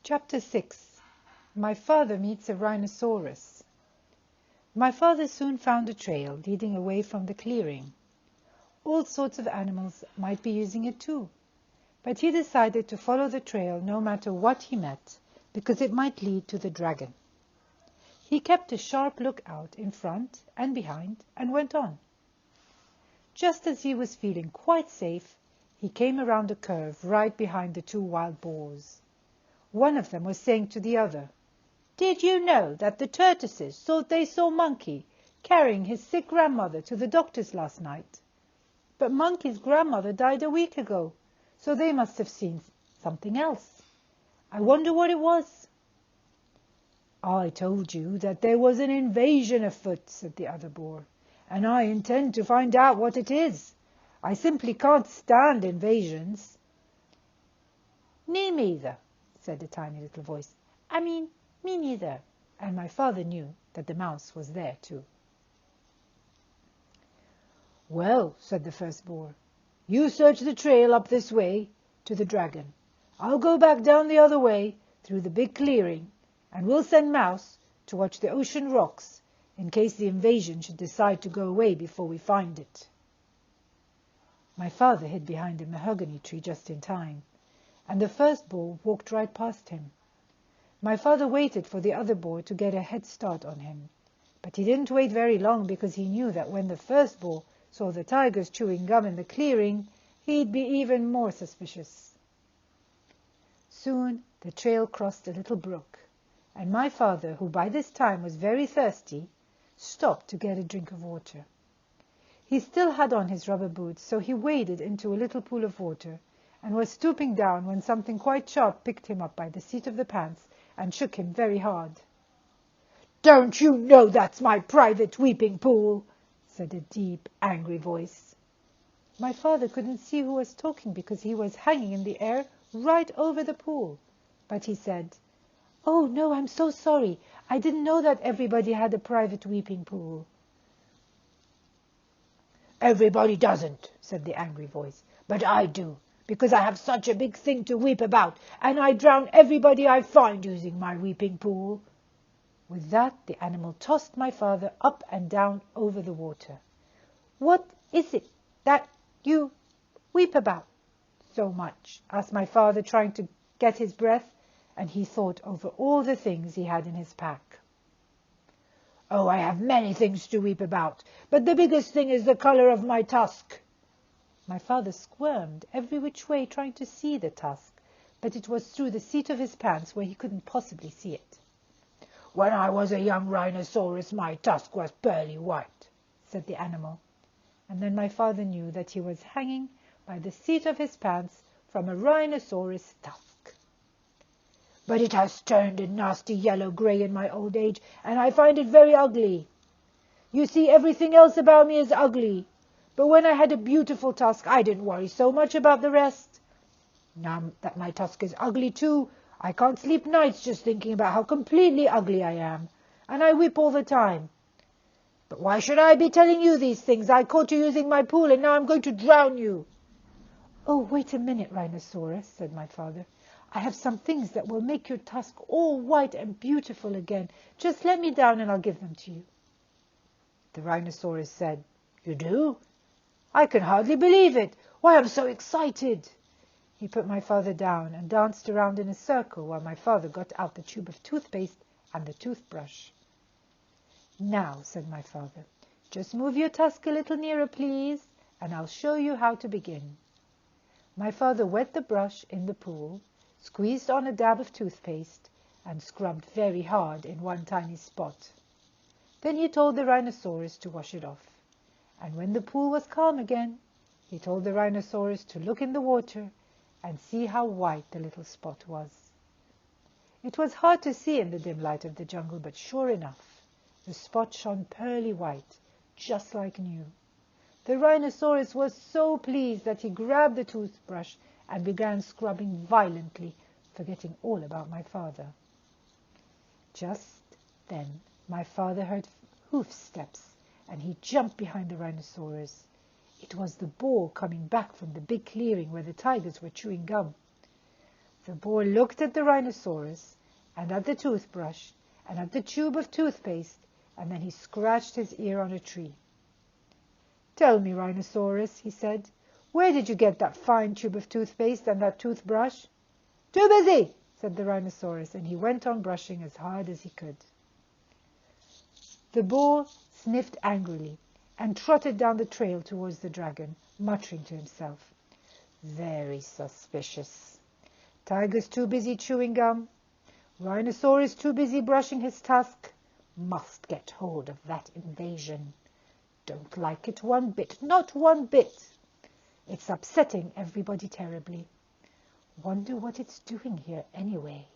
Chapter 6. My Father Meets a Rhinoceros. My father soon found a trail leading away from the clearing. All sorts of animals might be using it too, but he decided to follow the trail no matter what he met, because it might lead to the dragon. He kept a sharp lookout in front and behind and went on. Just as he was feeling quite safe, he came around a curve right behind the two wild boars. One of them was saying to the other, "Did you know that the tortoises thought they saw Monkey carrying his sick grandmother to the doctor's last night? But Monkey's grandmother died a week ago, so they must have seen something else. I wonder what it was." "I told you that there was an invasion afoot," said the other boar, "and I intend to find out what it is. I simply can't stand invasions." "Me neither," said a tiny little voice. Me neither." And my father knew that the mouse was there too. "Well," said the first boar, "you search the trail up this way to the dragon. I'll go back down the other way through the big clearing, and we'll send Mouse to watch the ocean rocks in case the invasion should decide to go away before we find it." My father hid behind a mahogany tree just in time, and the first boar walked right past him. My father waited for the other boar to get a head start on him, but he didn't wait very long, because he knew that when the first boar saw the tigers chewing gum in the clearing, he'd be even more suspicious. Soon the trail crossed a little brook, and my father, who by this time was very thirsty, stopped to get a drink of water. He still had on his rubber boots, so he waded into a little pool of water, and was stooping down when something quite sharp picked him up by the seat of the pants and shook him very hard. "Don't you know that's my private weeping pool?" said a deep, angry voice. My father couldn't see who was talking, because he was hanging in the air right over the pool, but he said, "Oh, no, I'm so sorry. I didn't know that everybody had a private weeping pool." "Everybody doesn't," said the angry voice, "but I do, because I have such a big thing to weep about, and I drown everybody I find using my weeping pool." With that, the animal tossed my father up and down over the water. "What is it that you weep about so much?" asked my father, trying to get his breath, and he thought over all the things he had in his pack. "Oh, I have many things to weep about, but the biggest thing is the color of my tusk." My father squirmed every which way, trying to see the tusk, but it was through the seat of his pants, where he couldn't possibly see it. "When I was a young rhinoceros, my tusk was pearly white," said the animal, and then my father knew that he was hanging by the seat of his pants from a rhinoceros tusk. "But it has turned a nasty yellow-grey in my old age, and I find it very ugly. You see, everything else about me is ugly, but when I had a beautiful tusk, I didn't worry so much about the rest. Now that my tusk is ugly too, I can't sleep nights just thinking about how completely ugly I am, and I weep all the time. But why should I be telling you these things? I caught you using my pool, and now I'm going to drown you." "Oh, wait a minute, Rhinoceros," said my father. "I have some things that will make your tusk all white and beautiful again. Just let me down and I'll give them to you." The Rhinoceros said, "You do? I can hardly believe it. Why, I'm so excited." He put my father down and danced around in a circle while my father got out the tube of toothpaste and the toothbrush. "Now," said my father, "just move your tusk a little nearer, please, and I'll show you how to begin." My father wet the brush in the pool, squeezed on a dab of toothpaste, and scrubbed very hard in one tiny spot. Then he told the Rhinoceros to wash it off, and when the pool was calm again, he told the Rhinoceros to look in the water and see how white the little spot was. It was hard to see in the dim light of the jungle, but sure enough, the spot shone pearly white, just like new. The Rhinoceros was so pleased that he grabbed the toothbrush and began scrubbing violently, forgetting all about my father. Just then my father heard hoof steps, and he jumped behind the Rhinoceros. It was the boar coming back from the big clearing where the tigers were chewing gum. The boy looked at the rhinoceros, and at the toothbrush, and at the tube of toothpaste, and then he scratched his ear on a tree. "Tell me, Rhinoceros," he said, "where did you get that fine tube of toothpaste and that toothbrush?" "Too busy," said the rhinoceros, and he went on brushing as hard as he could. The boar sniffed angrily and trotted down the trail towards the dragon, muttering to himself, "Very suspicious. Tiger's too busy chewing gum. Rhinoceros too busy brushing his tusk. Must get hold of that invasion. Don't like it one bit, not one bit. It's upsetting everybody terribly. Wonder what it's doing here anyway."